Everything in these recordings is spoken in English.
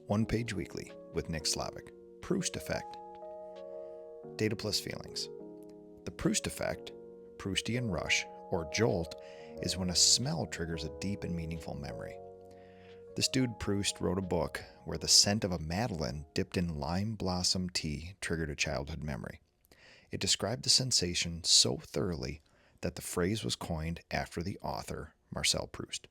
One Page Weekly with Nick Slavik. Proust Effect. Data plus feelings. The Proust effect, Proustian rush, or jolt, is when a smell triggers a deep and meaningful memory. This dude Proust wrote a book where the scent of a madeleine dipped in lime blossom tea triggered a childhood memory. It described the sensation so thoroughly that the phrase was coined after the author, Marcel Proust.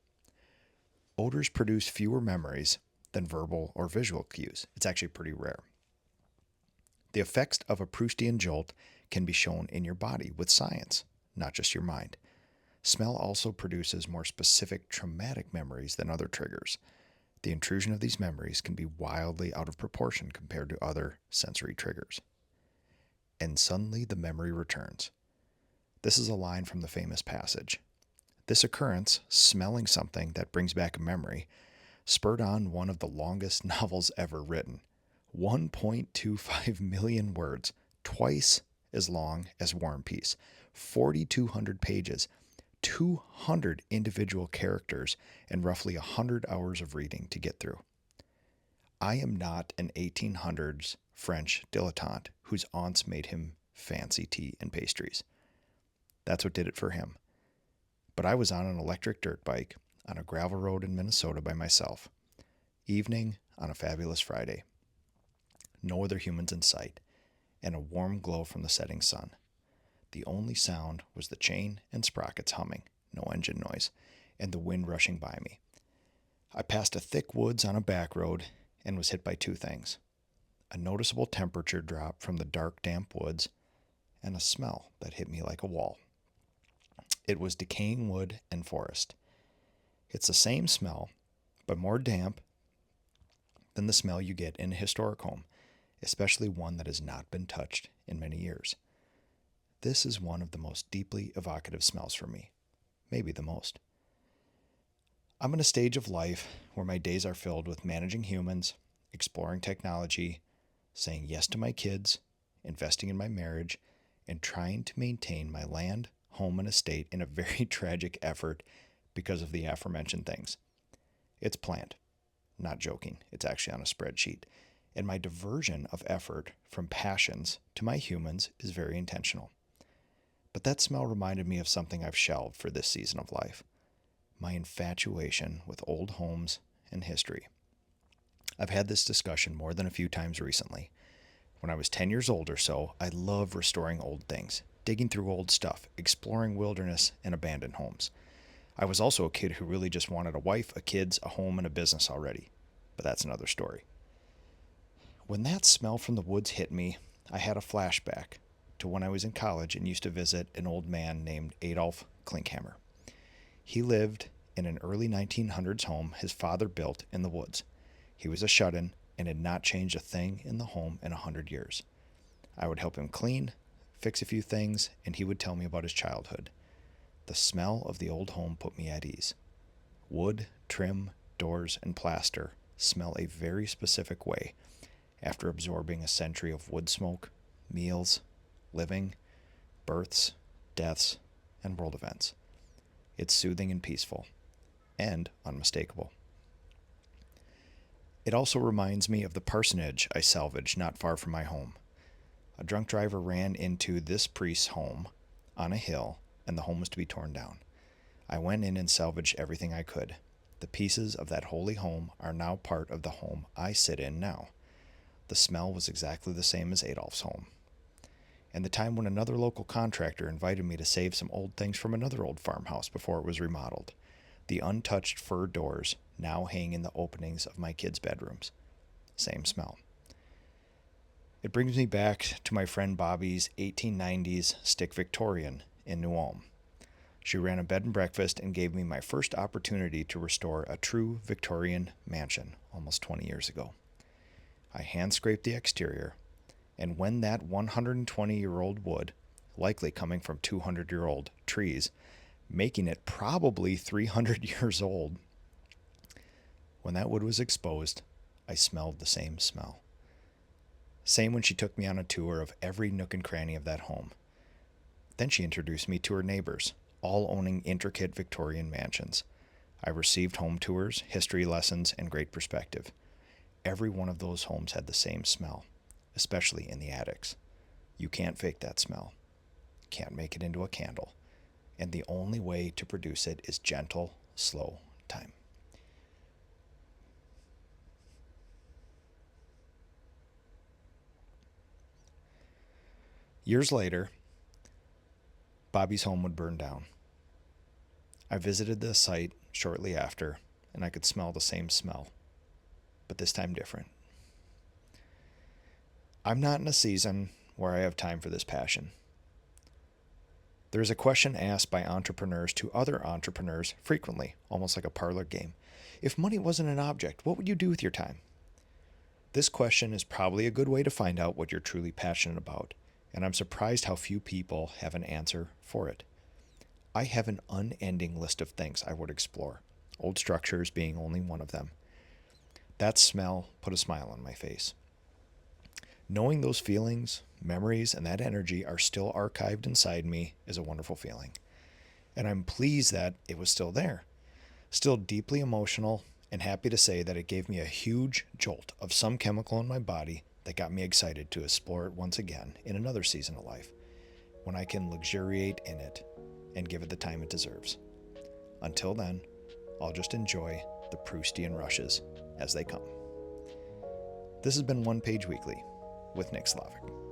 Odors produce fewer memories than verbal or visual cues. It's actually pretty rare. The effects of a Proustian jolt can be shown in your body with science, not just your mind. Smell also produces more specific traumatic memories than other triggers. The intrusion of these memories can be wildly out of proportion compared to other sensory triggers. And suddenly the memory returns. This is a line from the famous passage. This occurrence, smelling something that brings back a memory, spurred on one of the longest novels ever written. 1.25 million words, twice as long as War and Peace, 4,200 pages, 200 individual characters, and roughly 100 hours of reading to get through. I am not an 1800s French dilettante whose aunts made him fancy tea and pastries. That's what did it for him. But I was on an electric dirt bike on a gravel road in Minnesota by myself. Evening on a fabulous Friday. No other humans in sight, and a warm glow from the setting sun. The only sound was the chain and sprockets humming, no engine noise, and the wind rushing by me. I passed a thick woods on a back road and was hit by two things. A noticeable temperature drop from the dark, damp woods, and a smell that hit me like a wall. It was decaying wood and forest. It's the same smell, but more damp than the smell you get in a historic home, especially one that has not been touched in many years. This is one of the most deeply evocative smells for me, maybe the most. I'm in a stage of life where my days are filled with managing humans, exploring technology, saying yes to my kids, investing in my marriage, and trying to maintain my land, home, and estate in a very tragic effort because of the aforementioned things. It's planned. Not joking. It's actually on a spreadsheet. And my diversion of effort from passions to my humans is very intentional. But that smell reminded me of something I've shelved for this season of life. My infatuation with old homes and history. I've had this discussion more than a few times recently. When I was 10 years old or so, I loved restoring old things, digging through old stuff, exploring wilderness and abandoned homes. I was also a kid who really just wanted a wife, a kids, a home, and a business already. But that's another story. When that smell from the woods hit me, I had a flashback to when I was in college and used to visit an old man named Adolf Klinkhammer. He lived in an early 1900s home his father built in the woods. He was a shut-in and had not changed a thing in the home in 100 years. I would help him clean, fix a few things, and he would tell me about his childhood. The smell of the old home put me at ease. Wood, trim, doors, and plaster smell a very specific way after absorbing a century of wood smoke, meals, living, births, deaths, and world events. It's soothing and peaceful, and unmistakable. It also reminds me of the parsonage I salvaged not far from my home. A drunk driver ran into this priest's home on a hill, and the home was to be torn down. I went in and salvaged everything I could. The pieces of that holy home are now part of the home I sit in now. The smell was exactly the same as Adolf's home. And the time when another local contractor invited me to save some old things from another old farmhouse before it was remodeled. The untouched fir doors now hang in the openings of my kids' bedrooms. Same smell. It brings me back to my friend Bobby's 1890s stick Victorian in New Ulm. She ran a bed and breakfast and gave me my first opportunity to restore a true Victorian mansion almost 20 years ago. I hand-scraped the exterior, and when that 120-year-old wood, likely coming from 200-year-old trees, making it probably 300 years old, when that wood was exposed, I smelled the same smell. Same when she took me on a tour of every nook and cranny of that home. Then she introduced me to her neighbors, all owning intricate Victorian mansions. I received home tours, history lessons, and great perspective. every one of those homes had the same smell, especially in the attics. You can't fake that smell. Can't make it into a candle. And the only way to produce it is gentle, slow time. Years later, Bobby's home would burn down. I visited the site shortly after, and I could smell the same smell, but this time different. I'm not in a season where I have time for this passion. There's a question asked by entrepreneurs to other entrepreneurs frequently, almost like a parlor game. If money wasn't an object, what would you do with your time? This question is probably a good way to find out what you're truly passionate about, and I'm surprised how few people have an answer for it. I have an unending list of things I would explore, old structures being only one of them. That smell put a smile on my face. Knowing those feelings, memories, and that energy are still archived inside me is a wonderful feeling. And I'm pleased that it was still there. Still deeply emotional and happy to say that it gave me a huge jolt of some chemical in my body that got me excited to explore it once again in another season of life, when I can luxuriate in it and give it the time it deserves. Until then, I'll just enjoy the Proustian rushes as they come. This has been One Page Weekly with Nick Slavik.